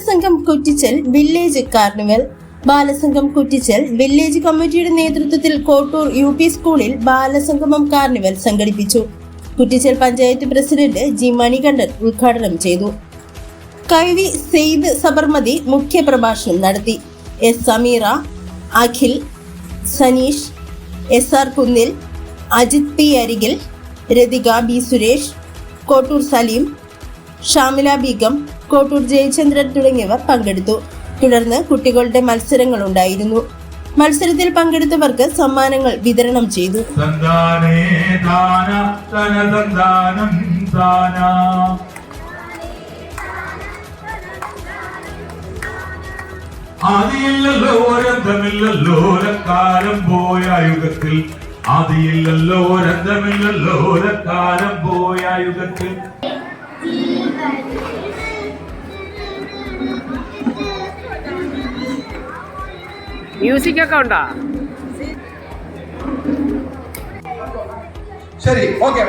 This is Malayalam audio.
Balasangham Kuttichal village carnival. Balasangham Kuttichal village കമ്മിറ്റിയുടെ നേതൃത്വത്തിൽ കോട്ടൂർ UP സ്കൂളിൽ ബാലസംഗമം കാർണിവൽ സംഘടിപ്പിച്ചു. കുറ്റിച്ചൽ പഞ്ചായത്ത് പ്രസിഡന്റ് G മണികണ്ഠൻ ഉദ്ഘാടനം ചെയ്തു. കൈവി സെയ്ദ് സബർമതി മുഖ്യ പ്രഭാഷണം നടത്തി. S സമീറ, അഖിൽ, സനീഷ്, SR കുന്നിൽ, അജിത് P അരികിൽ, രതിക B സുരേഷ്, കോട്ടൂർ സലീം, ഷാമില ബീഗം, കോട്ടൂർ ജയചന്ദ്രൻ തുടങ്ങിയവർ പങ്കെടുത്തു. തുടർന്ന് കുട്ടികളുടെ മത്സരങ്ങളുണ്ടായിരുന്നു. മത്സരത്തിൽ പങ്കെടുത്തവർക്ക് സമ്മാനങ്ങൾ വിതരണം ചെയ്തു. ആദിയില്ലല്ലോ ഒരന്തമില്ലല്ലോ ഒരക്കാലം പോയ യുഗത്തിൽ. ആദിയില്ലല്ലോ ഒരന്തമില്ലല്ലോ ഒരക്കാലം പോയ യുഗത്തിൽ. മ്യൂസിക് ഒക്കെ ഉണ്ടോ? ശരി, ഓക്കെ.